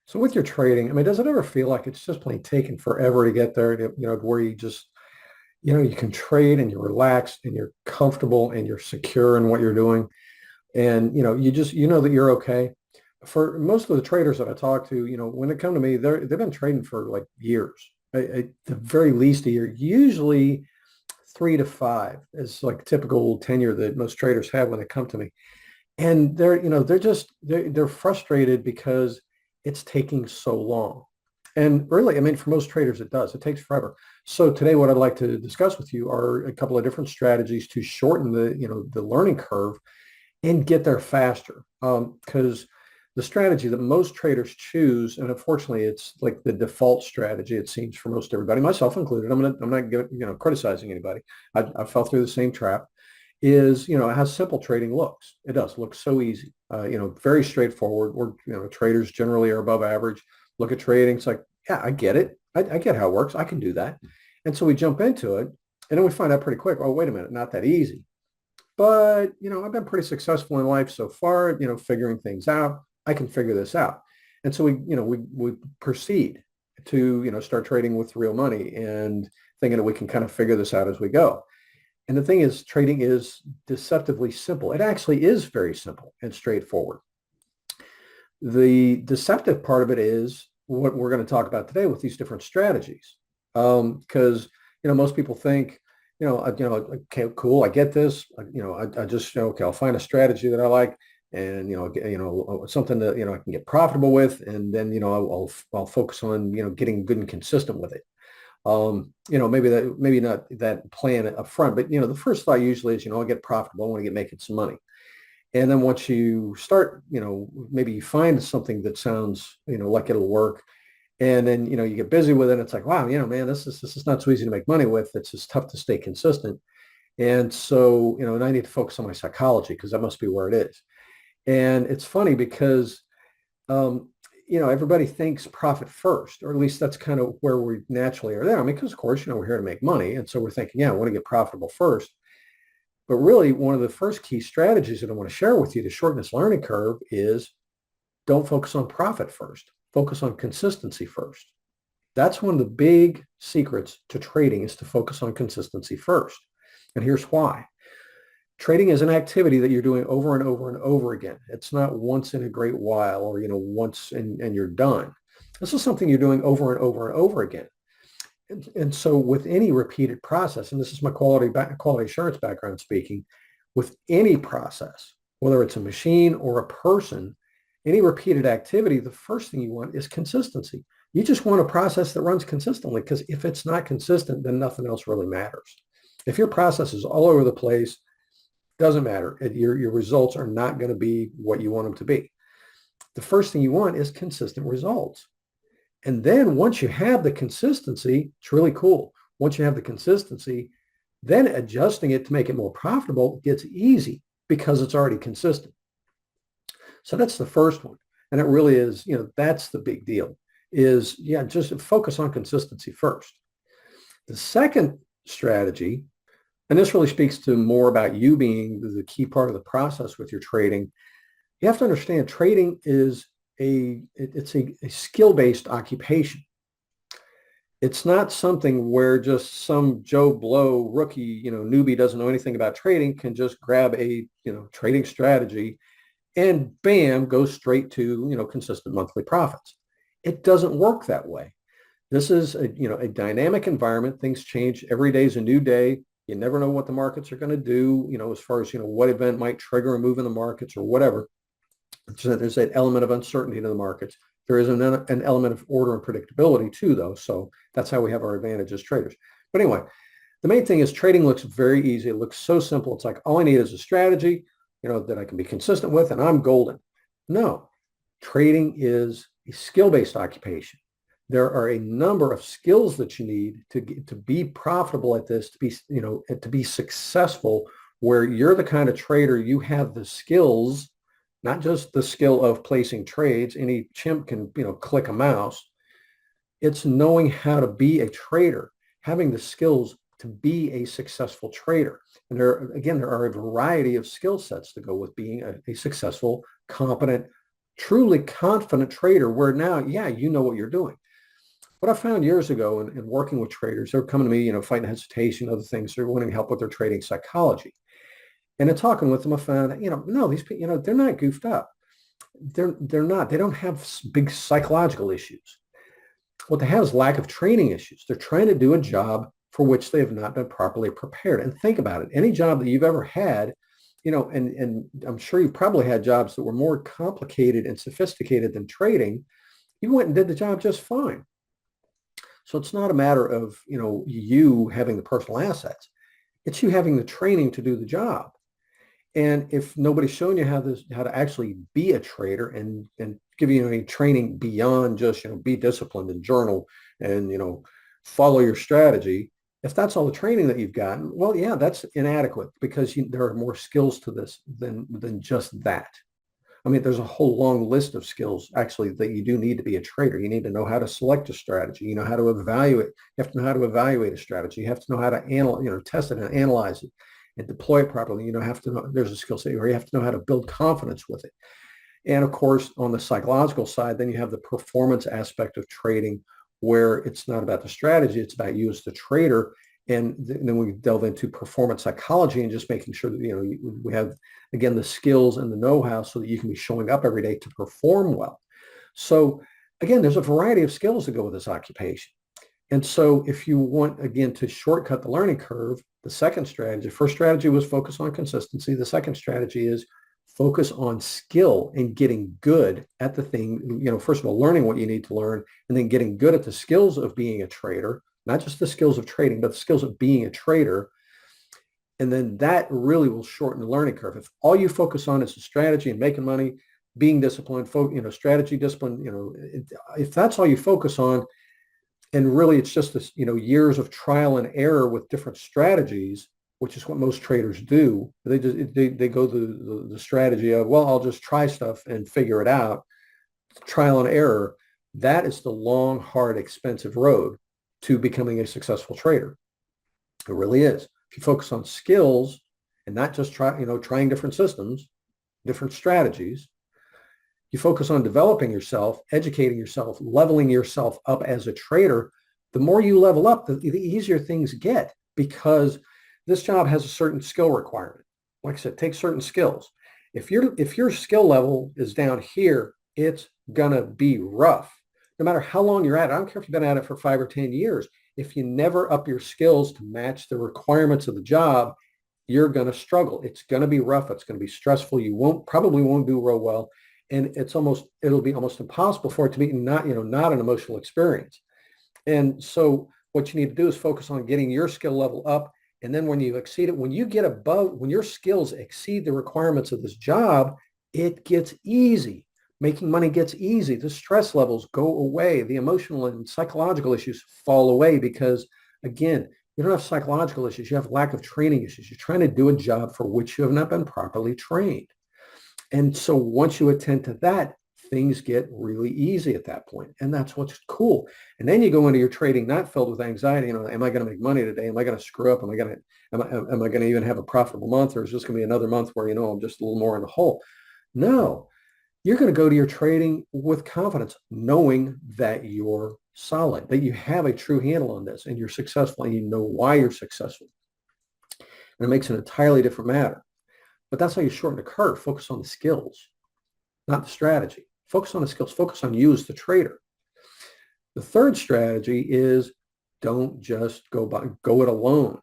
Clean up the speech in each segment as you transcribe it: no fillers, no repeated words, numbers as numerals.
So with your trading, I mean, does it ever feel like it's just plain taking forever to get there, where you just, you can trade and you're relaxed and you're comfortable and you're secure in what you're doing. And, you just, that you're okay. For most of the traders that I talk to, when they come to me, they've been trading for like years, at the very least a year, usually 3 to 5 is like typical tenure that most traders have when they come to me. And they're frustrated because it's taking so long. And really, I mean, for most traders, it does. It takes forever. So today, what I'd like to discuss with you are a couple of different strategies to shorten the learning curve and get there faster. Because the strategy that most traders choose, and unfortunately, it's like the default strategy, it seems, for most everybody, myself included. I'm not criticizing anybody. I fell through the same trap. Is how simple trading looks. It does look so easy. Very straightforward. We're traders generally are above average. Look at trading. It's like, yeah, I get it. I get how it works. I can do that. And so we jump into it, and then we find out pretty quick. Oh, wait a minute, not that easy. But, I've been pretty successful in life so far, figuring things out. I can figure this out. And so we proceed to, start trading with real money and thinking that we can kind of figure this out as we go. And the thing is, trading is deceptively simple. It actually is very simple and straightforward. The deceptive part of it is what we're going to talk about today with these different strategies. Because, most people think, okay, cool, I get this. I just, okay, I'll find a strategy that I like and, something that, I can get profitable with. And then, I'll focus on, getting good and consistent with it. Maybe not that plan up front, but, the first thought usually is, I'll get profitable. I want to get making some money. And then once you start, maybe you find something that sounds, like it'll work. And then, you get busy with it. It's like, wow, man, this is not so easy to make money with. It's just tough to stay consistent. And so, and I need to focus on my psychology because that must be where it is. And it's funny because, everybody thinks profit first, or at least that's kind of where we naturally are there. I mean, because of course, we're here to make money. And so we're thinking, yeah, I want to get profitable first. But really, one of the first key strategies that I want to share with you to shorten this learning curve is don't focus on profit first. Focus on consistency first. That's one of the big secrets to trading is to focus on consistency first. And here's why. Trading is an activity that you're doing over and over and over again. It's not once in a great while or, once and you're done. This is something you're doing over and over and over again. And so with any repeated process, and this is my quality assurance background speaking, with any process, whether it's a machine or a person, any repeated activity, the first thing you want is consistency. You just want a process that runs consistently because if it's not consistent, then nothing else really matters. If your process is all over the place, doesn't matter. Your results are not going to be what you want them to be. The first thing you want is consistent results. And then once you have the consistency, it's really cool. Once you have the consistency, then adjusting it to make it more profitable gets easy because it's already consistent. So that's the first one. And it really is, that's the big deal is, yeah, just focus on consistency first. The second strategy, and this really speaks to more about you being the key part of the process with your trading. You have to understand trading is a skill-based occupation. It's not something where just some Joe Blow rookie, newbie doesn't know anything about trading can just grab a, trading strategy and bam, go straight to, consistent monthly profits. It doesn't work that way. This is a dynamic environment. Things change. Every day is a new day. You never know what the markets are going to do, as far as, what event might trigger a move in the markets or whatever. So there's that element of uncertainty to the markets. There is an element of order and predictability too, though. So that's how we have our advantage as traders. But anyway, the main thing is trading looks very easy. It looks so simple. It's like all I need is a strategy, that I can be consistent with, and I'm golden. No, trading is a skill-based occupation. There are a number of skills that you need to be profitable at this, to be successful, where you're the kind of trader, you have the skills, not just the skill of placing trades. Any chimp can, click a mouse. It's knowing how to be a trader, having the skills to be a successful trader. And there are a variety of skill sets to go with being a successful, competent, truly confident trader where now, yeah, you know what you're doing. What I found years ago in working with traders, they're coming to me, fighting hesitation, other things. They're wanting help with their trading psychology. And in talking with them, I found that, no, these people, they're not goofed up. They're not. They don't have big psychological issues. What they have is lack of training issues. They're trying to do a job for which they have not been properly prepared. And think about it. Any job that you've ever had, and I'm sure you've probably had jobs that were more complicated and sophisticated than trading. You went and did the job just fine. So it's not a matter of, you having the personal assets. It's you having the training to do the job. And if nobody's shown you how to actually be a trader and give you any training beyond just, be disciplined and journal and, follow your strategy, if that's all the training that you've gotten, well, yeah, that's inadequate because there are more skills to this than just that. I mean, there's a whole long list of skills actually that you do need to be a trader. You need to know how to select a strategy, how to evaluate. You have to know how to evaluate a strategy. You have to know how to test it and analyze it and deploy it properly. Have to know there's a skill set where you have to know how to build confidence with it. And of course, on the psychological side, then you have the performance aspect of trading where it's not about the strategy, it's about you as the trader. And then we delve into performance psychology and just making sure that, we have, again, the skills and the know-how so that you can be showing up every day to perform well. So again, there's a variety of skills that go with this occupation. And so if you want, again, to shortcut the learning curve, the second strategy, first strategy was focus on consistency. The second strategy is focus on skill and getting good at the thing, first of all, learning what you need to learn and then getting good at the skills of being a trader, not just the skills of trading, but the skills of being a trader. And then that really will shorten the learning curve. If all you focus on is the strategy and making money, being disciplined, strategy, discipline, if that's all you focus on, and really it's just this, years of trial and error with different strategies, which is what most traders do. They go the strategy of, well, I'll just try stuff and figure it out. Trial and error. That is the long, hard, expensive road to becoming a successful trader. It really is. If you focus on skills and not just trying different systems, different strategies, you focus on developing yourself, educating yourself, leveling yourself up as a trader. The more you level up, the easier things get because this job has a certain skill requirement. Like I said, take certain skills. If your skill level is down here, it's gonna be rough. No matter how long you're at it, I don't care if you've been at it for 5 or 10 years. If you never up your skills to match the requirements of the job, you're gonna struggle. It's gonna be rough. It's gonna be stressful. You probably won't do real well. And it'll be almost impossible for it to be not an emotional experience. And so what you need to do is focus on getting your skill level up. And then when you exceed it, when your skills exceed the requirements of this job, it gets easy. Making money gets easy. The stress levels go away. The emotional and psychological issues fall away because, again, you don't have psychological issues. You have lack of training issues. You're trying to do a job for which you have not been properly trained. And so once you attend to that, things get really easy at that point. And that's what's cool. And then you go into your trading not filled with anxiety. Am I going to make money today? Am I going to screw up? Am I going to even have a profitable month? Or is this going to be another month where, I'm just a little more in the hole? No, you're going to go to your trading with confidence, knowing that you're solid, that you have a true handle on this and you're successful and you know why you're successful. And it makes an entirely different matter. But that's how you shorten the curve. Focus on the skills, not the strategy. Focus on the skills. Focus on you as the trader. The third strategy is don't just go it alone.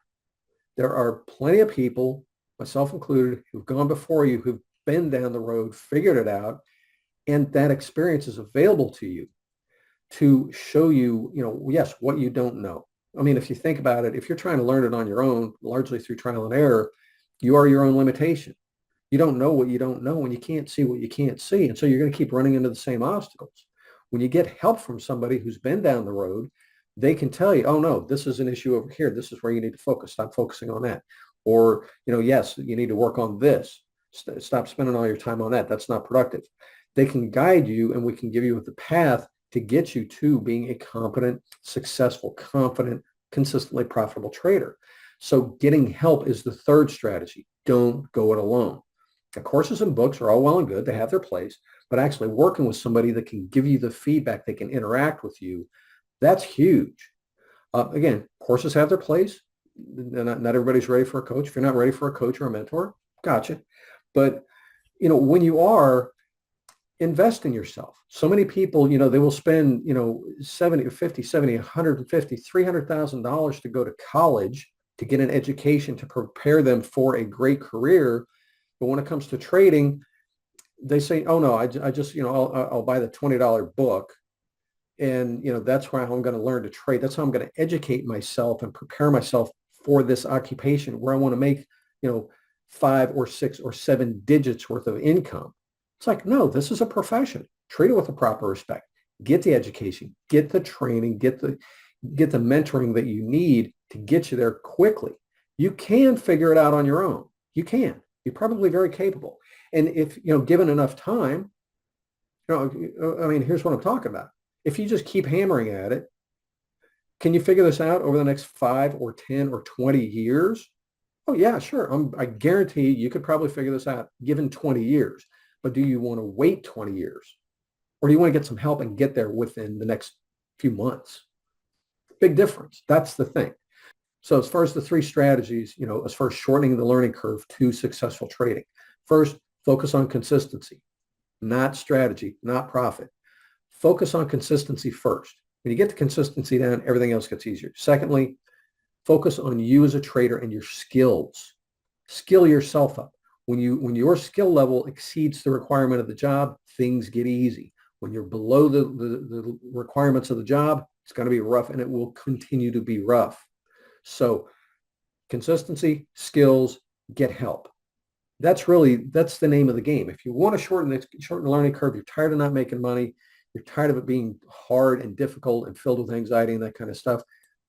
There are plenty of people, myself included, who've gone before you, who've been down the road, figured it out, and that experience is available to you to show you, yes, what you don't know. I mean, if you think about it, if you're trying to learn it on your own, largely through trial and error, you are your own limitation. You don't know what you don't know and you can't see what you can't see. And so you're going to keep running into the same obstacles. When you get help from somebody who's been down the road, they can tell you, oh, no, this is an issue over here. This is where you need to focus. Stop focusing on that. Or, yes, you need to work on this. Stop spending all your time on that. That's not productive. They can guide you and we can give you the path to get you to being a competent, successful, confident, consistently profitable trader. So getting help is the third strategy. Don't go it alone. The courses and books are all well and good. They have their place. but actually working with somebody that can give you the feedback, they can interact with you, that's huge. Again, courses have their place. Not everybody's ready for a coach. If you're not ready for a coach or a mentor, gotcha. But when you are, invest in yourself. So many people, they will spend, 70, 50, 70, 150, $300,000 to go to college to get an education to prepare them for a great career. But when it comes to trading, they say, oh no, I just, I'll buy the $20 book. And, that's how I'm going to learn to trade. That's how I'm going to educate myself and prepare myself for this occupation where I want to make, 5 or 6 or 7 digits worth of income. It's like, no, this is a profession. Treat it with the proper respect. Get the education, get the training, get the mentoring that you need to get you there quickly. You can figure it out on your own. You can. You're probably very capable. And if, given enough time, here's what I'm talking about. If you just keep hammering at it, can you figure this out over the next 5 or 10 or 20 years? Oh yeah, sure. I guarantee you could probably figure this out given 20 years. But do you want to wait 20 years? Or do you want to get some help and get there within the next few months? Big difference. That's the thing. So as far as the 3 strategies, as far as shortening the learning curve to successful trading, first, focus on consistency, not strategy, not profit. Focus on consistency first. When you get the consistency down, everything else gets easier. Secondly, focus on you as a trader and your skills. Skill yourself up. When your skill level exceeds the requirement of the job, things get easy. When you're below the requirements of the job, it's going to be rough, and it will continue to be rough. So consistency, skills, get help. That's the name of the game. If you want to shorten the learning curve, you're tired of not making money, you're tired of it being hard and difficult and filled with anxiety and that kind of stuff,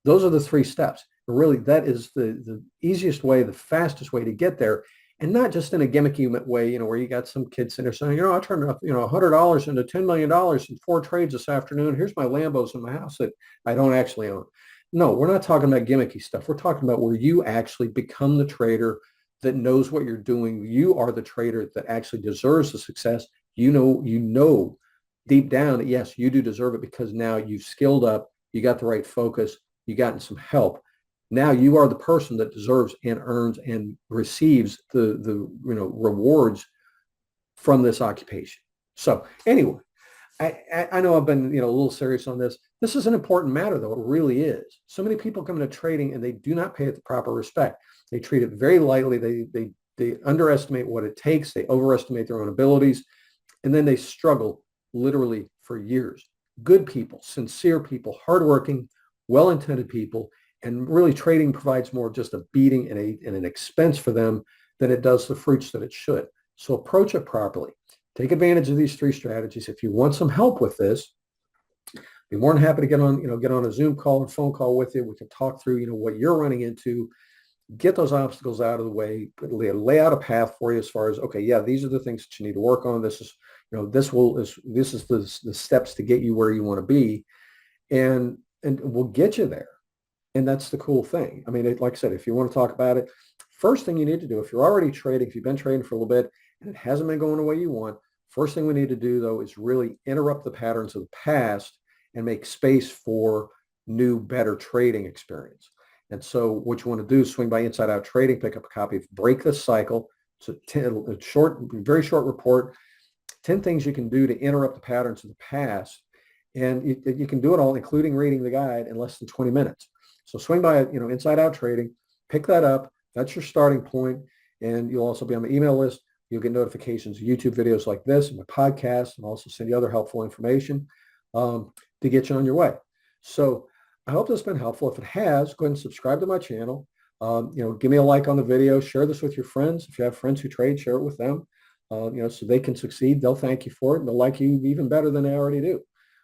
those are the 3 steps. Really, that is the easiest way, the fastest way to get there. And not just in a gimmicky way, where you got some kids sitting there saying, I turned up, $100 into $10 million in 4 trades this afternoon. Here's my Lambos in my house that I don't actually own. No, we're not talking about gimmicky stuff. We're talking about where you actually become the trader that knows what you're doing. You are the trader that actually deserves the success. You know deep down that, yes, you do deserve it because now you've skilled up, you got the right focus, you gotten some help. Now you are the person that deserves and earns and receives the rewards from this occupation. So anyway, I know I've been a little serious on this. This is an important matter, though. It really is. So many people come into trading and they do not pay it the proper respect. They treat it very lightly. They underestimate what it takes. They overestimate their own abilities, and then they struggle literally for years. Good people, sincere people, hardworking, well-intended people. And really, trading provides more of just a beating and an expense for them than it does the fruits that it should. So approach it properly. Take advantage of these 3 strategies. If you want some help with this, be more than happy to get on a Zoom call or phone call with you. We can talk through, what you're running into, get those obstacles out of the way, lay out a path for you as far as, okay, yeah, these are the things that you need to work on. This is, this is the steps to get you where you want to be, and we'll get you there. And that's the cool thing. Like I said, if you want to talk about it, first thing you need to do, if you're already trading, if you've been trading for a little bit and it hasn't been going the way you want, first thing we need to do, though, is really interrupt the patterns of the past and make space for new, better trading experience. And so what you want to do is swing by Inside Out Trading, pick up a copy of Break the Cycle. It's a very short report, 10 things you can do to interrupt the patterns of the past. And you can do it all, including reading the guide, in less than 20 minutes. So swing by, Inside Out Trading, pick that up. That's your starting point. And you'll also be on my email list. You'll get notifications of YouTube videos like this and my podcast, and also send you other helpful information to get you on your way. So I hope this has been helpful. If it has, go ahead and subscribe to my channel. Give me a like on the video. Share this with your friends. If you have friends who trade, share it with them, so they can succeed. They'll thank you for it. And they'll like you even better than they already do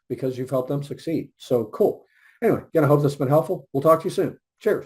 because you've helped them succeed. So cool. Anyway, again, I hope this has been helpful. We'll talk to you soon. Cheers.